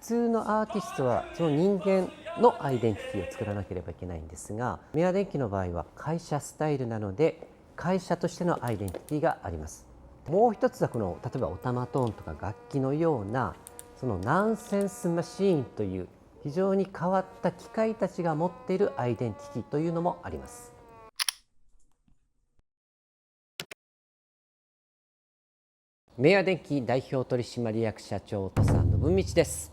通のアーティストはその人間のアイデンティティを作らなければいけないんですが、明和電機の場合は会社スタイルなので会社としてのアイデンティティがあります。もう一つはこの例えばオタマトーンとか楽器のようなそのナンセンスマシーンという非常に変わった機械たちが持っているアイデンティティというのもあります。明和電機代表取締役社長土佐信道です。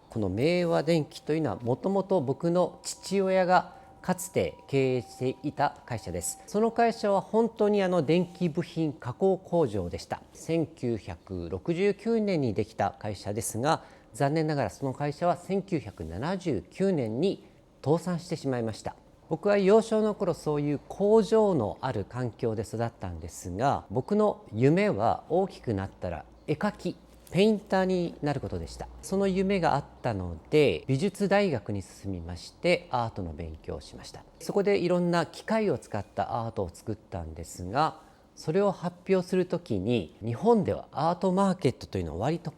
この明和電機というのはもともと僕の父親がかつて経営していた会社です。その会社は本当に電気部品加工工場でした。1969年にできた会社ですが、残念ながらその会社は1979年に倒産してしまいました。僕は幼少の頃そういう工場のある環境で育ったんですが、僕の夢は大きくなったら絵描きペインターになることでした。その夢があったので美術大学に進みましてアートの勉強をしました。そこでいろんな機械を使ったアートを作ったんですが、それを発表するときに日本ではアートマーケットというのは割と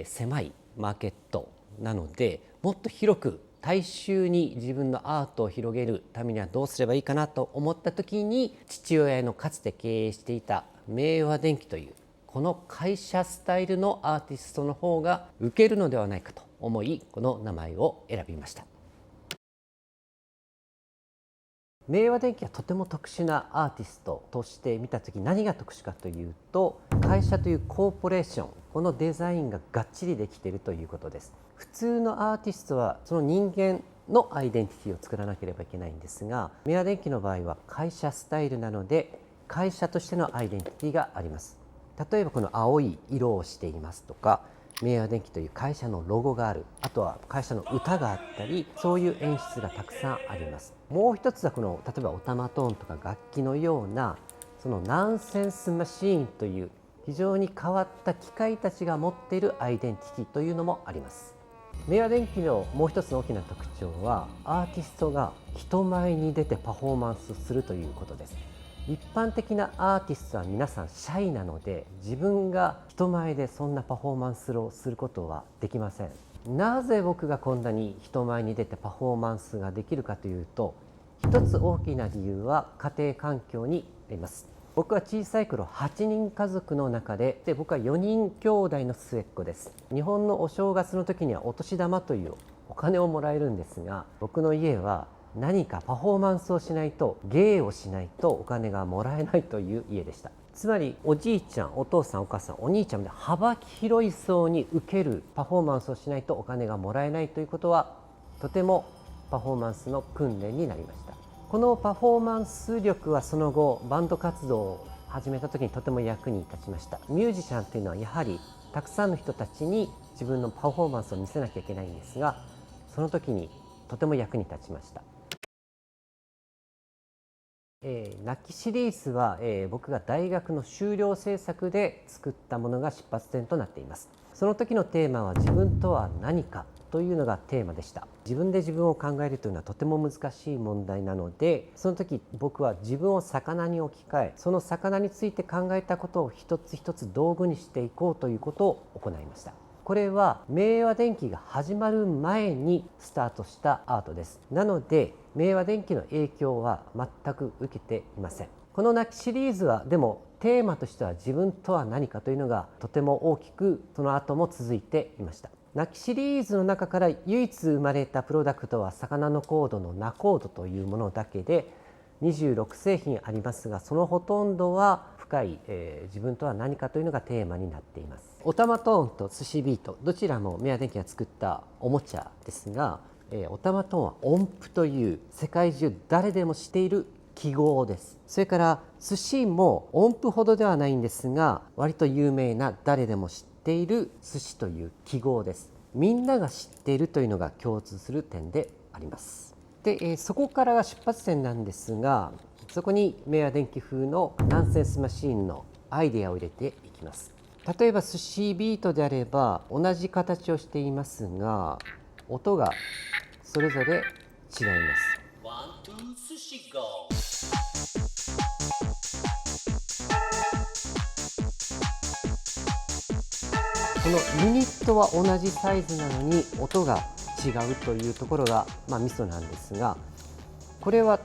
狭いマーケットなので、もっと広く大衆に自分のアートを広げるためにはどうすればいいかなと思った時に、父親のかつて経営していた明和電機というこの会社スタイルのアーティストの方が受けるのではないかと思い、この名前を選びました。明和電機はとても特殊なアーティストとして見た時、何が特殊かというと、会社というコーポレーション、このデザインががっちりできているということです。普通のアーティストはその人間のアイデンティティを作らなければいけないんですが、明和電機の場合は会社スタイルなので会社としてのアイデンティティがあります。例えばこの青い色をしていますとか、明和電機という会社のロゴがある、あとは会社の歌があったり、そういう演出がたくさんあります。もう一つはこの例えばオタマトーンとか楽器のようなそのナンセンスマシーンという非常に変わった機械たちが持っているアイデンティティというのもあります。明和電機のもう一つの大きな特徴は、アーティストが人前に出てパフォーマンスするということです。一般的なアーティストは皆さんシャイなので、自分が人前でそんなパフォーマンスをすることはできません。なぜ僕がこんなに人前に出てパフォーマンスができるかというと、一つ大きな理由は家庭環境にあります。僕は小さい頃8人家族の中で、僕は4人兄弟の末っ子です。日本のお正月の時にはお年玉というお金をもらえるんですが、僕の家は何かパフォーマンスをしないと、芸をしないとお金がもらえないという家でした。つまりおじいちゃん、お父さん、お母さん、お兄ちゃんで幅広い層に受けるパフォーマンスをしないとお金がもらえないということは、とてもパフォーマンスの訓練になりました。このパフォーマンス力はその後バンド活動を始めた時にとても役に立ちました。ミュージシャンというのはやはりたくさんの人たちに自分のパフォーマンスを見せなきゃいけないんですが、その時にとても役に立ちました。ナッキシリーズは、僕が大学の修了制作で作ったものが出発点となっています。その時のテーマは自分とは何かというのがテーマでした。自分で自分を考えるというのはとても難しい問題なので、その時僕は自分を魚に置き換え、その魚について考えたことを一つ一つ道具にしていこうということを行いました。これは明和電機が始まる前にスタートしたアートです。なので明和電機の影響は全く受けていません。このナッキシリーズはでもテーマとしては自分とは何かというのがとても大きくその後も続いていました。ナッキシリーズの中から唯一生まれたプロダクトは魚のコードのナコードというものだけで26製品ありますが、そのほとんどは深い、自分とは何かというのがテーマになっています。オタマトーンと寿司ビート、どちらも明和電機が作ったおもちゃですが、オタマトーンは音符という世界中誰でも知っている記号です。それから寿司も音符ほどではないんですが、割と有名な誰でも知っている寿司という記号です。みんなが知っているというのが共通する点であります。で、そこからが出発点なんですが、そこに明和電機風のナンセンスマシーンのアイデアを入れていきます。例えば寿司ビートであれば同じ形をしていますが、音がそれぞれ違います。ワン、ツー、寿司ゴー。このユニットは同じサイズなのに音が違うというところが、ミソなんですが、これは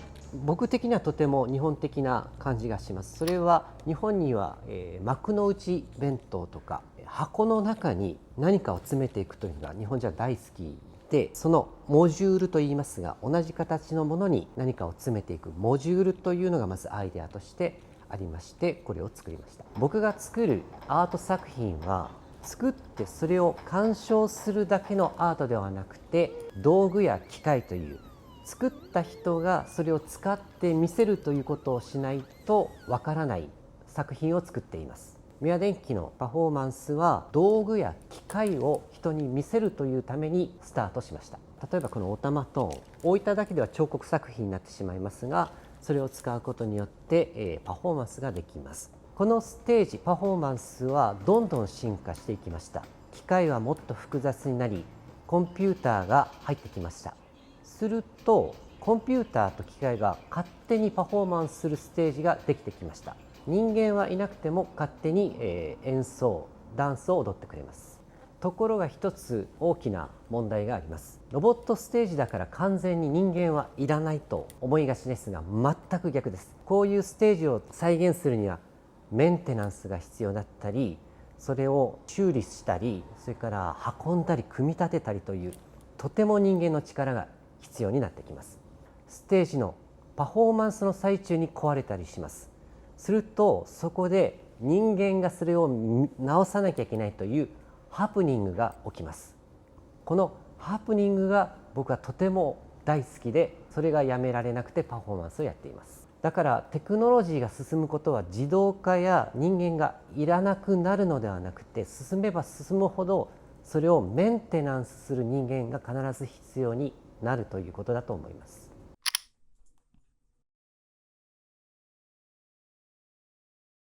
僕的にはとても日本的な感じがします。それは日本には、幕の内弁当とか箱の中に何かを詰めていくというのが日本人は大好きで、そのモジュールといいますが、同じ形のものに何かを詰めていくモジュールというのがまずアイデアとしてありまして、これを作りました。僕が作るアート作品は作ってそれを鑑賞するだけのアートではなくて、道具や機械という作った人がそれを使って見せるということをしないとわからない作品を作っています。ミヤ電機のパフォーマンスは道具や機械を人に見せるというためにスタートしました。例えばこのオタマトーン、置いただけでは彫刻作品になってしまいますが、それを使うことによって、パフォーマンスができます。このステージパフォーマンスはどんどん進化していきました。機械はもっと複雑になり、コンピューターが入ってきました。するとコンピューターと機械が勝手にパフォーマンスするステージができてきました。人間はいなくても勝手に演奏、ダンスを踊ってくれます。ところが一つ大きな問題があります。ロボットステージだから完全に人間はいらないと思いがちですが、全く逆です。こういうステージを再現するにはメンテナンスが必要だったり、それを修理したり、それから運んだり組み立てたりというとても人間の力が必要になってきます。ステージのパフォーマンスの最中に壊れたりします。するとそこで人間がそれを直さなきゃいけないというハプニングが起きます。このハプニングが僕はとても大好きで、それがやめられなくてパフォーマンスをやっています。だからテクノロジーが進むことは自動化や人間がいらなくなるのではなくて、進めば進むほどそれをメンテナンスする人間が必ず必要になるということだと思います。